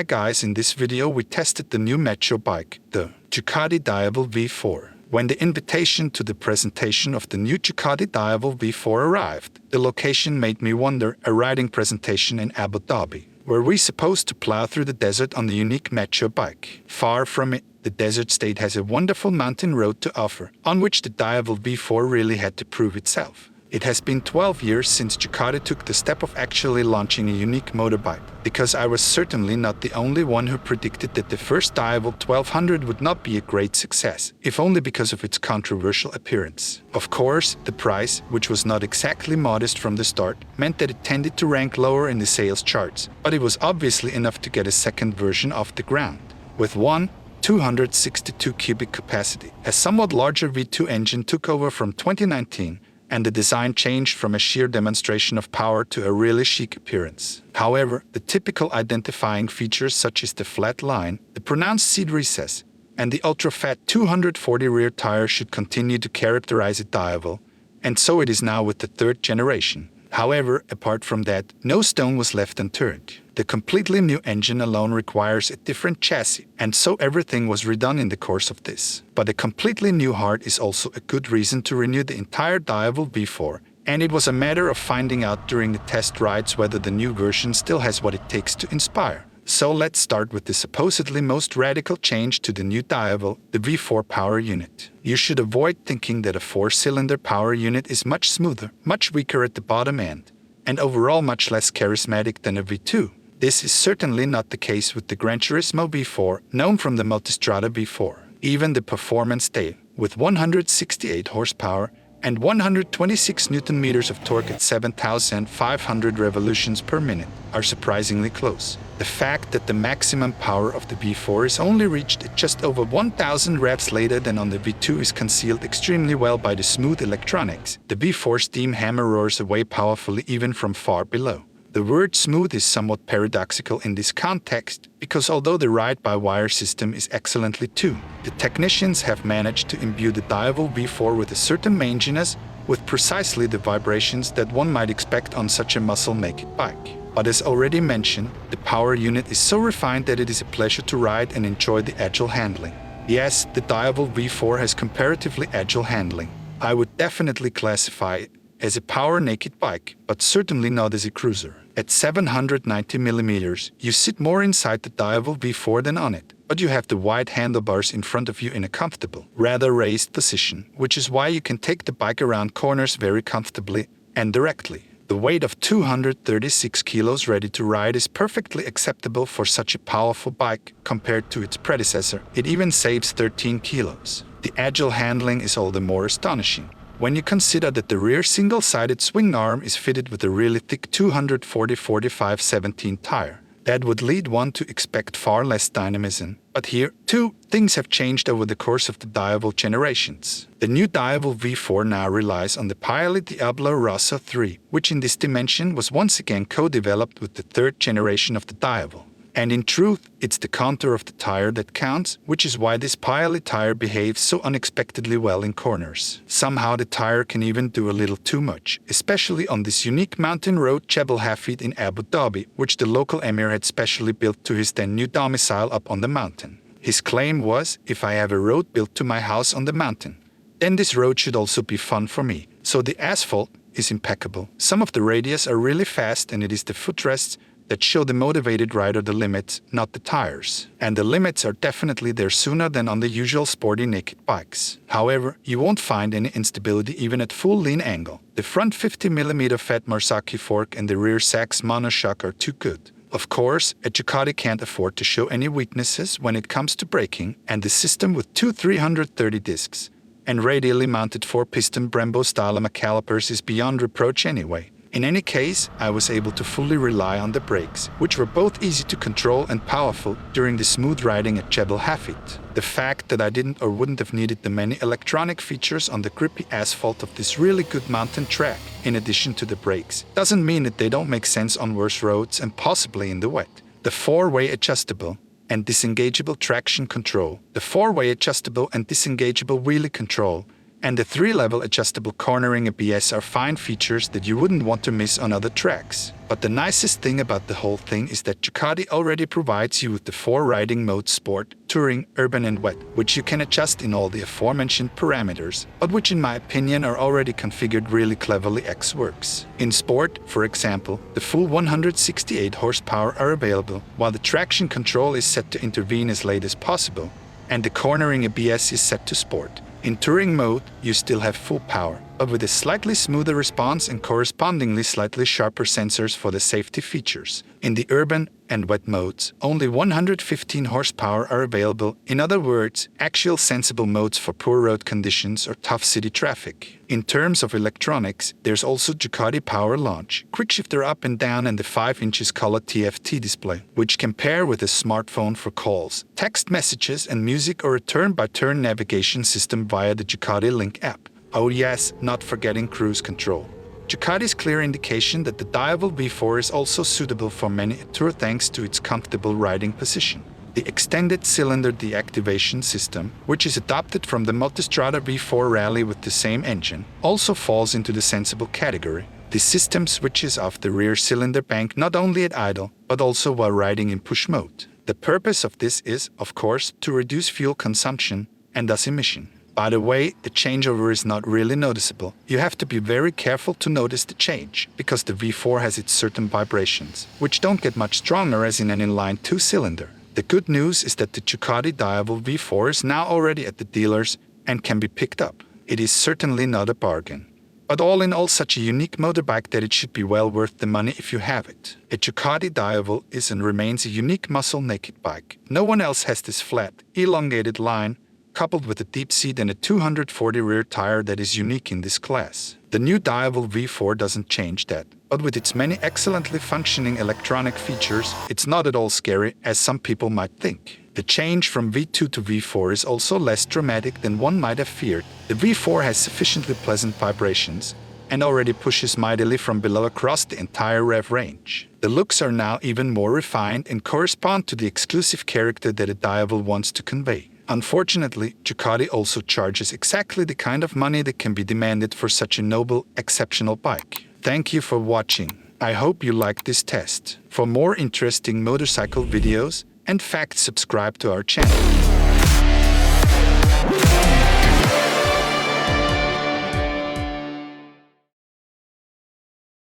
Hi guys, in this video we tested the new macho bike, the Ducati Diavel V4. When the invitation to the presentation of the new Ducati Diavel V4 arrived, the location made me wonder, a riding presentation in Abu Dhabi. Were we supposed to plow through the desert on the unique macho bike? Far from it. The desert state has a wonderful mountain road to offer, on which the Diavel V4 really had to prove itself. It has been 12 years since Ducati took the step of actually launching a unique motorbike, because I was certainly not the only one who predicted that the first Diavel 1200 would not be a great success, if only because of its controversial appearance. Of course, the price, which was not exactly modest from the start, meant that it tended to rank lower in the sales charts, but it was obviously enough to get a second version off the ground. With 262 cubic capacity, a somewhat larger V2 engine took over from 2019, and the design changed from a sheer demonstration of power to a really chic appearance. However, the typical identifying features such as the flat line, the pronounced seat recess, and the ultra-fat 240 rear tire should continue to characterize a Diavel, and so it is now with the third generation. However, apart from that, no stone was left unturned. The completely new engine alone requires a different chassis, and so everything was redone in the course of this. But a completely new heart is also a good reason to renew the entire Diavel V4, and it was a matter of finding out during the test rides whether the new version still has what it takes to inspire. So let's start with the supposedly most radical change to the new Diavel, the V4 power unit. You should avoid thinking that a 4-cylinder power unit is much smoother, much weaker at the bottom end, and overall much less charismatic than a V2. This is certainly not the case with the Gran Turismo V4, known from the Multistrada V4. Even the performance tail, with 168 horsepower and 126 Nm of torque at 7,500 revolutions per minute, are surprisingly close. The fact that the maximum power of the V4 is only reached at just over 1,000 revs later than on the V2 is concealed extremely well by the smooth electronics. The V4 steam hammer roars away powerfully even from far below. The word smooth is somewhat paradoxical in this context, because although the ride-by-wire system is excellently tuned, the technicians have managed to imbue the Diavel V4 with a certain manginess, with precisely the vibrations that one might expect on such a muscle-naked bike. But as already mentioned, the power unit is so refined that it is a pleasure to ride and enjoy the agile handling. Yes, the Diavel V4 has comparatively agile handling. I would definitely classify it as a power-naked bike, but certainly not as a cruiser. At 790 mm, you sit more inside the Diavel V4 than on it, but you have the wide handlebars in front of you in a comfortable, rather raised position, which is why you can take the bike around corners very comfortably and directly. The weight of 236 kilos ready to ride is perfectly acceptable for such a powerful bike compared to its predecessor. It even saves 13 kilos. The agile handling is all the more astonishing when you consider that the rear single-sided swing arm is fitted with a really thick 240/45/17 tire. That would lead one to expect far less dynamism. But here, too, things have changed over the course of the Diavel generations. The new Diavel V4 now relies on the Pirelli Diablo Rosso 3, which in this dimension was once again co-developed with the third generation of the Diavel. And in truth, it's the contour of the tire that counts, which is why this Pirelli tire behaves so unexpectedly well in corners. Somehow the tire can even do a little too much, especially on this unique mountain road Jebel Hafid in Abu Dhabi, which the local emir had specially built to his then new domicile up on the mountain. His claim was, if I have a road built to my house on the mountain, then this road should also be fun for me. So the asphalt is impeccable. Some of the radius are really fast, and it is the footrests that show the motivated rider the limits, not the tires. And the limits are definitely there sooner than on the usual sporty naked bikes. However, you won't find any instability even at full lean angle. The front 50mm fat Marzocchi fork and the rear Sachs monoshock are too good. Of course, a Ducati can't afford to show any weaknesses when it comes to braking, and the system with two 330 discs and radially mounted 4-piston Brembo Stylema calipers is beyond reproach anyway. In any case, I was able to fully rely on the brakes, which were both easy to control and powerful during the smooth riding at Jebel Hafid. The fact that I didn't or wouldn't have needed the many electronic features on the grippy asphalt of this really good mountain track, in addition to the brakes, doesn't mean that they don't make sense on worse roads and possibly in the wet. The 4-way adjustable and disengageable traction control, the 4-way adjustable and disengageable wheelie control, And the 3-level adjustable cornering ABS are fine features that you wouldn't want to miss on other tracks. But the nicest thing about the whole thing is that Ducati already provides you with the 4 riding modes: Sport, Touring, Urban and Wet, which you can adjust in all the aforementioned parameters, but which in my opinion are already configured really cleverly X-Works. In Sport, for example, the full 168 horsepower are available, while the traction control is set to intervene as late as possible, and the cornering ABS is set to Sport. In Touring mode, you still have full power, but with a slightly smoother response and correspondingly slightly sharper sensors for the safety features. In the Urban and Wet modes, only 115 horsepower are available, in other words, actual sensible modes for poor road conditions or tough city traffic. In terms of electronics, there's also Ducati Power Launch, quickshifter up and down, and the 5" color TFT display, which can pair with a smartphone for calls, text messages and music, or a turn-by-turn navigation system via the Ducati Link app. Oh yes, not forgetting cruise control. Ducati's clear indication that the Diavel V4 is also suitable for many a tour thanks to its comfortable riding position. The extended cylinder deactivation system, which is adopted from the Multistrada V4 Rally with the same engine, also falls into the sensible category. The system switches off the rear cylinder bank not only at idle, but also while riding in push mode. The purpose of this is, of course, to reduce fuel consumption and thus emission. By the way, the changeover is not really noticeable. You have to be very careful to notice the change, because the V4 has its certain vibrations, which don't get much stronger as in an inline 2-cylinder. The good news is that the Ducati Diavel V4 is now already at the dealers and can be picked up. It is certainly not a bargain. But all in all, such a unique motorbike that it should be well worth the money if you have it. A Ducati Diavel is and remains a unique muscle-naked bike. No one else has this flat, elongated line, coupled with a deep seat and a 240 rear tire that is unique in this class. The new Diavel V4 doesn't change that, but with its many excellently functioning electronic features, it's not at all scary, as some people might think. The change from V2 to V4 is also less dramatic than one might have feared. The V4 has sufficiently pleasant vibrations and already pushes mightily from below across the entire rev range. The looks are now even more refined and correspond to the exclusive character that a Diavel wants to convey. Unfortunately, Ducati also charges exactly the kind of money that can be demanded for such a noble, exceptional bike. Thank you for watching. I hope you liked this test. For more interesting motorcycle videos and facts, subscribe to our channel.